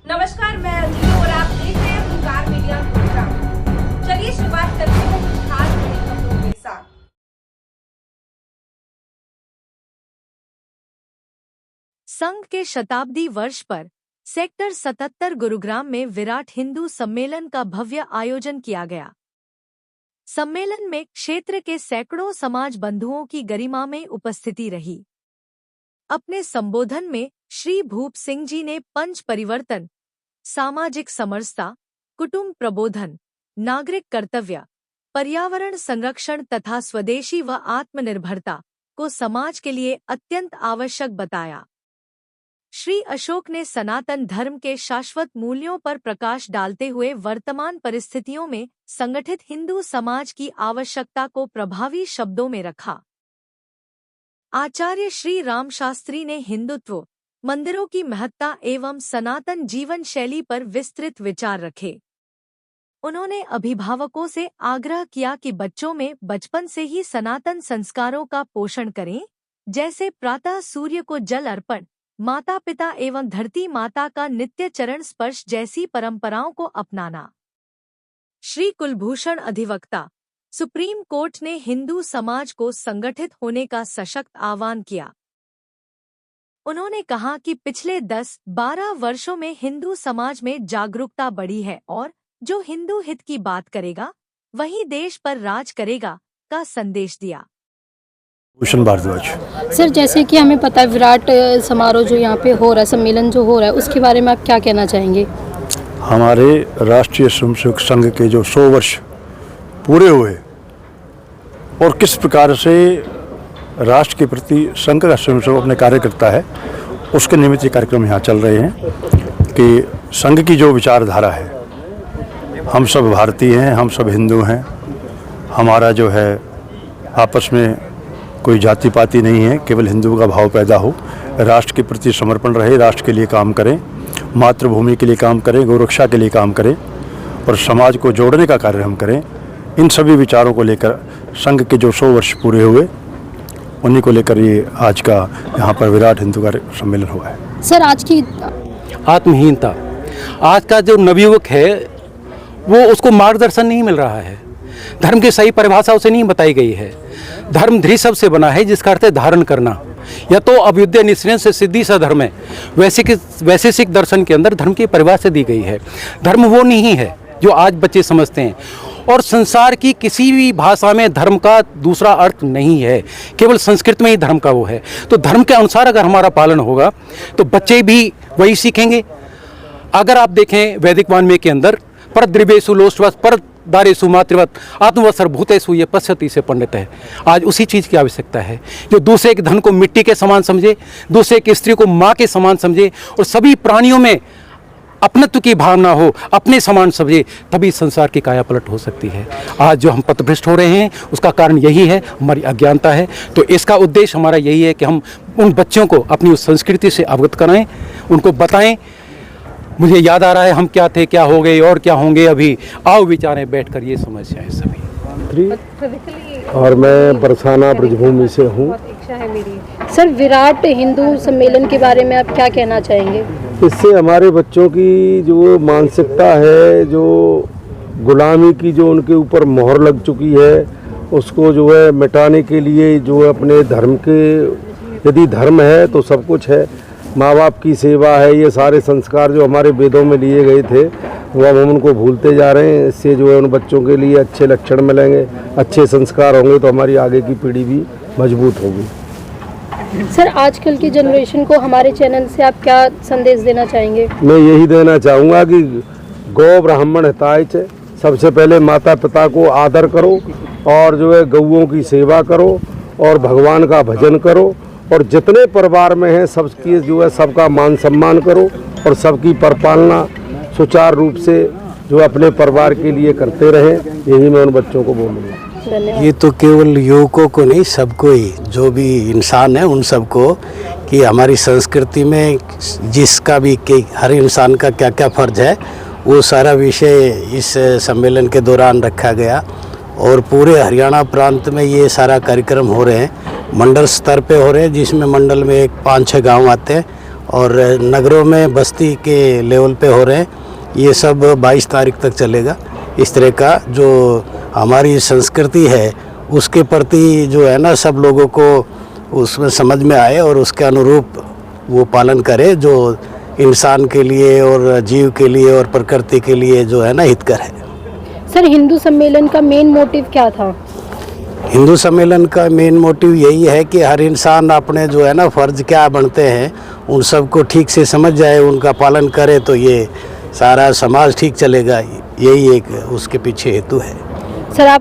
नमस्कार, मैं अंजलि और आप देख रहे हैं हुंकार मीडिया प्रोग्राम। चलिए शुरुआत करते हैं कुछ खास बड़ी खबरों के साथ। संघ के शताब्दी वर्ष पर सेक्टर 77 गुरुग्राम में विराट हिंदू सम्मेलन का भव्य आयोजन किया गया। सम्मेलन में क्षेत्र के सैकड़ों समाज बंधुओं की गरिमा में उपस्थिति रही। अपने संबोधन में श्री भूप सिंह जी ने पंच परिवर्तन, सामाजिक समरसता, कुटुंब प्रबोधन, नागरिक कर्तव्य, पर्यावरण संरक्षण तथा स्वदेशी व आत्मनिर्भरता को समाज के लिए अत्यंत आवश्यक बताया। श्री अशोक ने सनातन धर्म के शाश्वत मूल्यों पर प्रकाश डालते हुए वर्तमान परिस्थितियों में संगठित हिंदू समाज की आवश्यकता को प्रभावी शब्दों में रखा। आचार्य श्री राम शास्त्री ने हिंदुत्व, मंदिरों की महत्ता एवं सनातन जीवन शैली पर विस्तृत विचार रखे। उन्होंने अभिभावकों से आग्रह किया कि बच्चों में बचपन से ही सनातन संस्कारों का पोषण करें, जैसे प्रातः सूर्य को जल अर्पण, माता पिता एवं धरती माता का नित्य चरण स्पर्श जैसी परंपराओं को अपनाना। श्री कुलभूषण अधिवक्ता, सुप्रीम कोर्ट ने हिंदू समाज को संगठित होने का सशक्त आह्वान किया। उन्होंने कहा कि पिछले 10-12 वर्षों में हिंदू समाज में जागरूकता बढ़ी है और जो हिंदू हित की बात करेगा वही देश पर राज करेगा का संदेश दिया। भूषण भारद्वाज। सर, जैसे कि हमें पता है विराट समारोह जो यहाँ पे हो रहा है, सम्मेलन जो हो रहा है, उसके बारे में आप क्या कहना चाहेंगे? हमारे राष्ट्रीय स्वयंसेवक संघ के जो 100 वर्ष पूरे हुए और किस प्रकार से राष्ट्र के प्रति संघ का स्वयंसेवक अपने कार्य करता है, उसके निमित्त ये कार्यक्रम यहाँ चल रहे हैं कि संघ की जो विचारधारा है, हम सब भारतीय हैं, हम सब हिंदू हैं, हमारा जो है आपस में कोई जाति पाति नहीं है, केवल हिंदू का भाव पैदा हो, राष्ट्र के प्रति समर्पण रहे, राष्ट्र के लिए काम करें, मातृभूमि के लिए काम करें, गौरक्षा के लिए काम करें और समाज को जोड़ने का कार्य हम करें। इन सभी विचारों को लेकर संघ के जो 100 वर्ष पूरे हुए, उन्हीं को लेकर ये आज का यहाँ पर विराट हिंदू कार्य सम्मेलन हुआ है। सर, आज की आत्महीनता, आज का जो नवयुवक है वो उसको मार्गदर्शन नहीं मिल रहा है, धर्म की सही परिभाषा उसे नहीं बताई गई है। धर्म धृषभ से बना है, जिसका अर्थ है धारण करना, या तो अभ्युदय निश्चय से सिद्धि सा धर्म है। वैशेषिक दर्शन के अंदर धर्म की परिभाषा दी गई है। धर्म वो नहीं है जो आज बच्चे समझते हैं, और संसार की किसी भी भाषा में धर्म का दूसरा अर्थ नहीं है, केवल संस्कृत में ही धर्म का वो है। तो धर्म के अनुसार अगर हमारा पालन होगा तो बच्चे भी वही सीखेंगे। अगर आप देखें वैदिक वाङ्मय के अंदर पर द्रिवेशु लोष्टवत् पर दारेशु मातृवत् आत्मवत्सर भूतेषु ये पश्यति से पंडित है। आज उसी चीज़ की आवश्यकता है, जो दूसरे के धन को मिट्टी के समान समझे, दूसरे की स्त्री को माँ के समान समझे और सभी प्राणियों में अपनत्व की भावना हो, अपने समान समझे, तभी संसार की काया पलट हो सकती है। आज जो हम पथभ्रष्ट हो रहे हैं उसका कारण यही है, हमारी अज्ञानता है। तो इसका उद्देश्य हमारा यही है कि हम उन बच्चों को अपनी उस संस्कृति से अवगत कराएं, उनको बताएं। मुझे याद आ रहा है हम क्या थे, क्या हो गए और क्या होंगे अभी, आओ विचारें बैठकर ये समस्याएं सभी। और मैं बरसाना ब्रजभूमि से हूँ। सर, विराट हिंदू सम्मेलन के बारे में आप क्या कहना चाहेंगे? इससे हमारे बच्चों की जो मानसिकता है, जो गुलामी की जो उनके ऊपर मोहर लग चुकी है, उसको जो है मिटाने के लिए जो है अपने धर्म के, यदि धर्म है तो सब कुछ है, माँ बाप की सेवा है, ये सारे संस्कार जो हमारे वेदों में लिए गए थे वो अब हम उनको भूलते जा रहे हैं। इससे जो है उन बच्चों के लिए अच्छे लक्षण मिलेंगे, अच्छे संस्कार होंगे तो हमारी आगे की पीढ़ी भी मजबूत होगी। सर, आजकल की जनरेशन को हमारे चैनल से आप क्या संदेश देना चाहेंगे? मैं यही देना चाहूँगा कि गौ ब्राह्मण हिताय च, सबसे पहले माता पिता को आदर करो और जो है गौओं की सेवा करो और भगवान का भजन करो और जितने परिवार में हैं सबकी जो है सबका मान सम्मान करो और सबकी परिपालना सुचारू रूप से जो अपने परिवार के लिए करते रहें। यही मैं उन बच्चों को बोलूँगा। ये तो केवल युवकों को नहीं, सबको ही, जो भी इंसान है उन सबको, कि हमारी संस्कृति में जिसका भी हर इंसान का क्या क्या फर्ज है वो सारा विषय इस सम्मेलन के दौरान रखा गया। और पूरे हरियाणा प्रांत में ये सारा कार्यक्रम हो रहे हैं, मंडल स्तर पे हो रहे हैं, जिसमें मंडल में 5-6 गांव आते हैं और नगरों में बस्ती के लेवल पे हो रहे हैं। ये सब 22 तारीख तक चलेगा। इस तरह का जो हमारी संस्कृति है उसके प्रति जो है ना सब लोगों को उसमें समझ में आए और उसके अनुरूप वो पालन करे, जो इंसान के लिए और जीव के लिए और प्रकृति के लिए जो है ना हितकर है। सर, हिंदू सम्मेलन का मेन मोटिव क्या था? हिंदू सम्मेलन का मेन मोटिव यही है कि हर इंसान अपने जो है ना फ़र्ज क्या बनते हैं उन सबको ठीक से समझ जाए, उनका पालन करे तो ये सारा समाज ठीक चलेगा। यही एक उसके पीछे हेतु है। सर, आप